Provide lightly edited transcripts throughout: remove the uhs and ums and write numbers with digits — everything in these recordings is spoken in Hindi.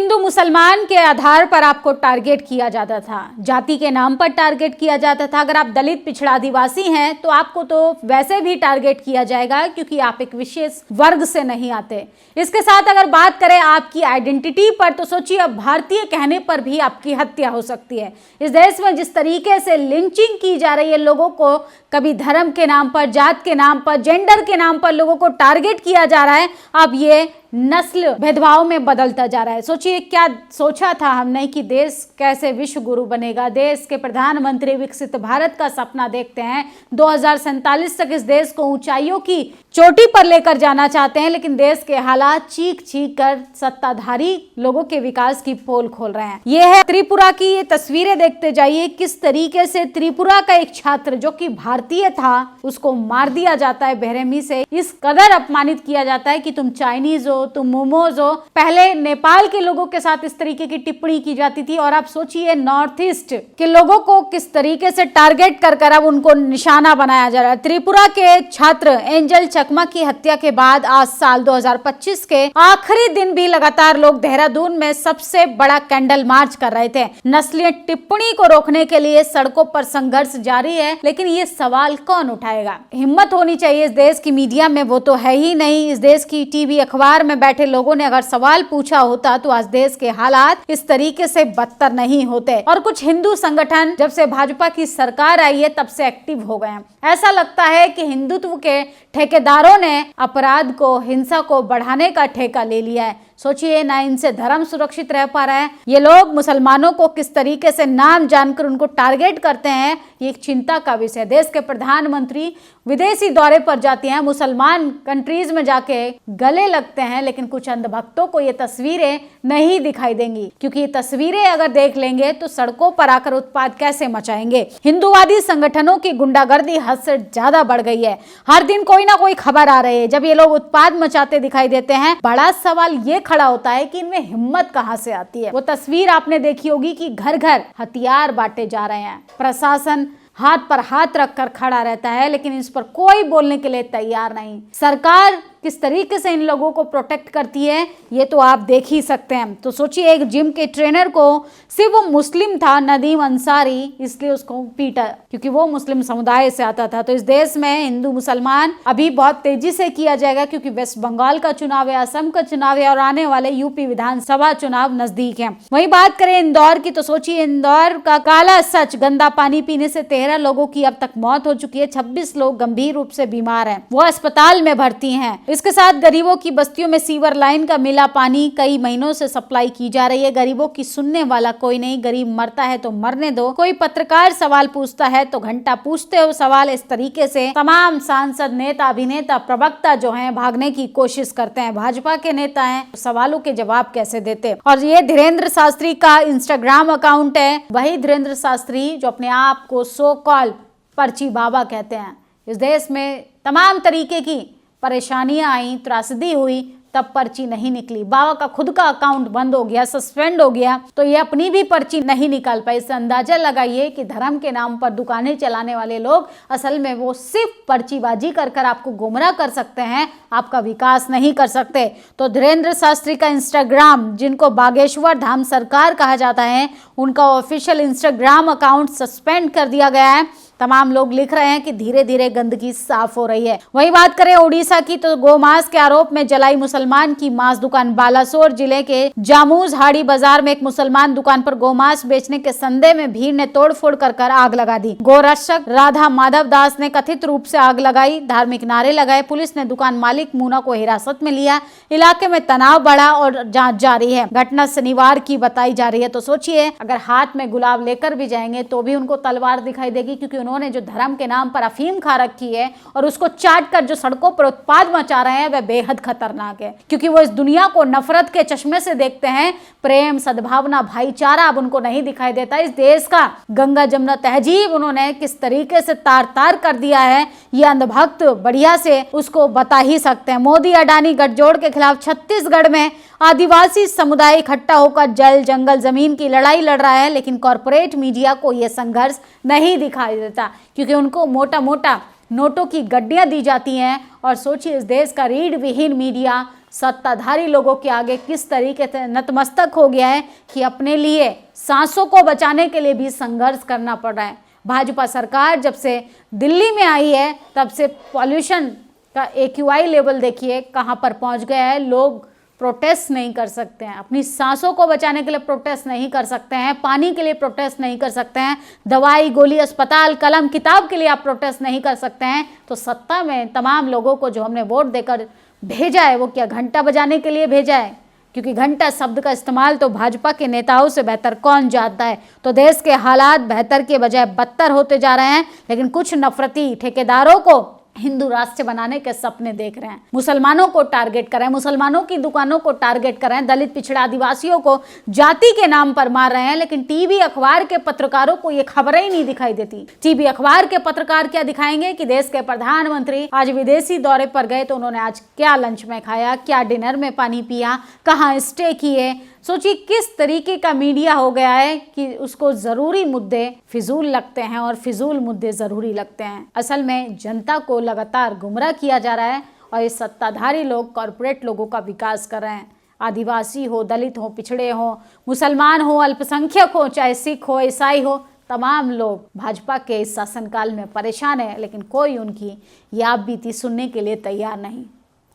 हिंदू मुसलमान के आधार पर आपको टारगेट किया जाता था, जाति के नाम पर टारगेट किया जाता था। अगर आप दलित, पिछड़ा, आदिवासी हैं तो आपको तो वैसे भी टारगेट किया जाएगा क्योंकि आप एक विशेष वर्ग से नहीं आते। इसके साथ अगर बात करें आपकी आइडेंटिटी पर तो सोचिए, अब भारतीय कहने पर भी आपकी हत्या हो सकती है। इस देश में जिस तरीके से लिंचिंग की जा रही है लोगों को, कभी धर्म के नाम पर, जात के नाम पर, जेंडर के नाम पर लोगों को टारगेट किया जा रहा है, अब ये नस्ल भेदभाव में बदलता जा रहा है। सोचिए, क्या सोचा था हमने कि देश कैसे विश्व गुरु बनेगा। देश के प्रधानमंत्री विकसित भारत का सपना देखते हैं, 2047 तक इस देश को ऊंचाइयों की चोटी पर लेकर जाना चाहते हैं, लेकिन देश के हालात चीख चीख कर सत्ताधारी लोगों के विकास की पोल खोल रहे हैं। ये है त्रिपुरा की ये तस्वीरें, देखते जाइए किस तरीके से त्रिपुरा का एक छात्र जो कि भारतीय था उसको मार दिया जाता है बेरहमी से। इस कदर अपमानित किया जाता है कि तुम चाइनीज हो, तुम मोमोज हो। पहले नेपाल के लोगों के साथ इस तरीके की टिप्पणी की जाती थी और आप सोचिए नॉर्थ ईस्ट के लोगों को किस तरीके से टारगेट कर कर अब उनको निशाना बनाया जा रहा है। त्रिपुरा के छात्र एंजल चकमा की हत्या के बाद आज साल 2025 के आखिरी दिन भी लगातार लोग देहरादून में सबसे बड़ा कैंडल मार्च कर रहे थे। नस्लीय टिप्पणी को रोकने के लिए सड़कों पर संघर्ष जारी है, लेकिन ये सवाल कौन उठाएगा? हिम्मत होनी चाहिए इस देश की मीडिया में, वो तो है ही नहीं। इस देश की टीवी अखबार में बैठे लोगों ने अगर सवाल पूछा होता तो आज देश के हालात इस तरीके से बदतर नहीं होते। और कुछ हिंदू संगठन जब से भाजपा की सरकार आई है तब से एक्टिव हो गए हैं। ऐसा लगता है कि हिंदुत्व के ठेकेदारों ने अपराध को, हिंसा को बढ़ाने का ठेका ले लिया है। सोचिए, ना इनसे धर्म सुरक्षित रह पा रहा है। ये लोग मुसलमानों को किस तरीके से नाम जानकर उनको टारगेट करते हैं, ये एक चिंता का विषय। देश के प्रधानमंत्री विदेशी दौरे पर जाते हैं, मुसलमान कंट्रीज में जाके गले लगते हैं, लेकिन कुछ अंधभक्तों को ये तस्वीरें नहीं दिखाई देंगी, क्योंकि ये तस्वीरें अगर देख लेंगे तो सड़कों पर आकर उत्पात कैसे मचाएंगे। हिंदूवादी संगठनों की गुंडागर्दी हद से ज्यादा बढ़ गई है। हर दिन कोई ना कोई खबर आ रही है। जब ये लोग उत्पात मचाते दिखाई देते हैं, बड़ा सवाल ये खड़ा होता है कि इनमें हिम्मत कहां से आती है। वो तस्वीर आपने देखी होगी कि घर घर हथियार बांटे जा रहे हैं। प्रशासन हाथ पर हाथ रखकर खड़ा रहता है, लेकिन इस पर कोई बोलने के लिए तैयार नहीं। सरकार किस तरीके से इन लोगों को प्रोटेक्ट करती है ये तो आप देख ही सकते हैं। तो सोचिए, एक जिम के ट्रेनर को, सिर्फ वो मुस्लिम था, नदीम अंसारी, इसलिए उसको पीटा क्योंकि वो मुस्लिम समुदाय से आता था। तो इस देश में हिंदू मुसलमान अभी बहुत तेजी से किया जाएगा, क्योंकि वेस्ट बंगाल का चुनाव है, असम का चुनाव है और आने वाले यूपी विधानसभा चुनाव नजदीक है। वही बात करें इंदौर की तो सोचिए, इंदौर का काला सच, गंदा पानी पीने से 13 लोगों की अब तक मौत हो चुकी है। 26 लोग गंभीर रूप से बीमार हैं, वो अस्पताल में भर्ती हैं। इसके साथ गरीबों की बस्तियों में सीवर लाइन का मिला पानी कई महीनों से सप्लाई की जा रही है। गरीबों की सुनने वाला कोई नहीं। गरीब मरता है तो मरने दो। कोई पत्रकार सवाल पूछता है तो घंटा पूछते हो सवाल। इस तरीके से तमाम सांसद, नेता, अभिनेता, प्रवक्ता जो हैं भागने की कोशिश करते हैं। भाजपा के नेता हैं, सवालों के जवाब कैसे देते। और ये धीरेन्द्र शास्त्री का इंस्टाग्राम अकाउंट है, वही धीरेन्द्र शास्त्री जो अपने आप को सो कॉल पर्ची बाबा कहते हैं। इस देश में तमाम तरीके की परेशानियां आई, त्रासदी हुई, तब पर्ची नहीं निकली। बाबा का खुद का अकाउंट बंद हो गया, सस्पेंड हो गया, तो ये अपनी भी पर्ची नहीं निकाल पाए। इससे अंदाजा लगाइए कि धर्म के नाम पर दुकानें चलाने वाले लोग असल में वो सिर्फ पर्चीबाजी कर कर आपको गुमराह कर सकते हैं, आपका विकास नहीं कर सकते। तो धीरेन्द्र शास्त्री का इंस्टाग्राम, जिनको बागेश्वर धाम सरकार कहा जाता है, उनका ऑफिशियल इंस्टाग्राम अकाउंट सस्पेंड कर दिया गया है। तमाम लोग लिख रहे हैं कि धीरे धीरे गंदगी साफ हो रही है। वही बात करें उड़ीसा की तो गोमांस के आरोप में जलाई मुसलमान की मांस दुकान। बालासोर जिले के जामूज हाड़ी बाजार में एक मुसलमान दुकान पर गोमांस बेचने के संदेह में भीड़ ने तोड़फोड़ कर आग लगा दी। गोरक्षक राधा माधव दास ने कथित रूप से आग लगाई, धार्मिक नारे लगाए। पुलिस ने दुकान मालिक मूना को हिरासत में लिया। इलाके में तनाव बढ़ा और जांच जारी है। घटना शनिवार की बताई जा रही है। तो सोचिए, अगर हाथ में गुलाब लेकर भी जाएंगे तो भी उनको तलवार दिखाई देगी, क्योंकि उन्होंने जो धर्म के नाम पर अफीम खा रखी है और उसको चाट कर जो सड़कों पर उत्पाद मचा रहे हैं वह बेहद खतरनाक है, क्योंकि वो इस दुनिया को नफरत के चश्मे से देखते हैं। प्रेम, सद्भावना, भाईचारा अब उनको नहीं दिखाई देता। इस देश का गंगा जमुना तहजीब उन्होंने किस तरीके से तार तार कर दिया है, ये अंधभक्त बढ़िया से उसको बता ही सकते हैं। मोदी अडानी गठजोड़ के खिलाफ छत्तीसगढ़ में आदिवासी समुदाय इकट्ठा होकर जल, जंगल, जमीन की लड़ाई लड़ रहा है, लेकिन कॉरपोरेट मीडिया को यह संघर्ष नहीं दिखाई देता, क्योंकि उनको मोटा मोटा नोटों की गड्डियां दी जाती हैं। और सोचिए, इस देश का रीढ़ विहीन मीडिया सत्ताधारी लोगों के आगे किस तरीके से नतमस्तक हो गया है कि अपने लिए सांसों को बचाने के लिए भी संघर्ष करना पड़ रहा है। भाजपा सरकार जब से दिल्ली में आई है तब से पॉल्यूशन का AQI लेवल देखिए कहाँ पर पहुँच गया है। लोग प्रोटेस्ट नहीं कर सकते हैं, अपनी सांसों को बचाने के लिए प्रोटेस्ट नहीं कर सकते हैं, पानी के लिए प्रोटेस्ट नहीं कर सकते हैं, दवाई गोली अस्पताल कलम किताब के लिए आप प्रोटेस्ट नहीं कर सकते हैं। तो सत्ता में तमाम लोगों को जो हमने वोट देकर भेजा है वो क्या घंटा बजाने के लिए भेजा है? क्योंकि घंटा शब्द का इस्तेमाल तो भाजपा के नेताओं से बेहतर कौन जानता है। तो देश के हालात बेहतर के बजाय बदतर होते जा रहे हैं, लेकिन कुछ नफरती ठेकेदारों को हिंदू राष्ट्र बनाने के सपने देख रहे हैं। मुसलमानों को टारगेट कर रहे हैं, मुसलमानों की दुकानों को टारगेट कर रहे हैं, दलित पिछड़ा आदिवासियों को जाति के नाम पर मार रहे हैं। लेकिन टीवी अखबार के पत्रकारों को ये खबरें ही नहीं दिखाई देती। टीवी अखबार के पत्रकार क्या दिखाएंगे कि देश के प्रधानमंत्री आज विदेशी दौरे पर गए तो उन्होंने आज क्या लंच में खाया, क्या डिनर में पानी पिया, कहाँ स्टे किए। सोचिए किस तरीके का मीडिया हो गया है कि उसको जरूरी मुद्दे फिजूल लगते हैं और फिजूल मुद्दे जरूरी लगते हैं। असल में जनता को लगातार गुमराह किया जा रहा है और ये सत्ताधारी लोग कॉरपोरेट लोगों का विकास कर रहे हैं। आदिवासी हो, दलित हो, पिछड़े हो, मुसलमान हो, अल्पसंख्यक हो, चाहे सिख हो, ईसाई हो, तमाम लोग भाजपा के इस शासनकाल में परेशान है, लेकिन कोई उनकी याद बीती सुनने के लिए तैयार नहीं।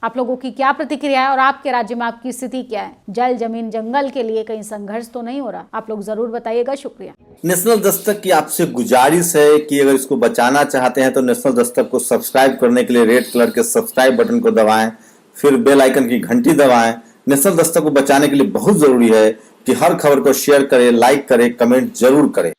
आप लोगों की क्या प्रतिक्रिया है और आपके राज्य में आपकी स्थिति क्या है? जल जमीन जंगल के लिए कहीं संघर्ष तो नहीं हो रहा? आप लोग जरूर बताइएगा। शुक्रिया। नेशनल दस्तक की आपसे गुजारिश है कि अगर इसको बचाना चाहते हैं तो नेशनल दस्तक को सब्सक्राइब करने के लिए रेड कलर के सब्सक्राइब बटन को दबाएं, फिर बेल आइकन की घंटी दबाएं। नेशनल दस्तक को बचाने के लिए बहुत जरूरी है कि हर खबर को शेयर करें, लाइक करें, कमेंट जरूर करें।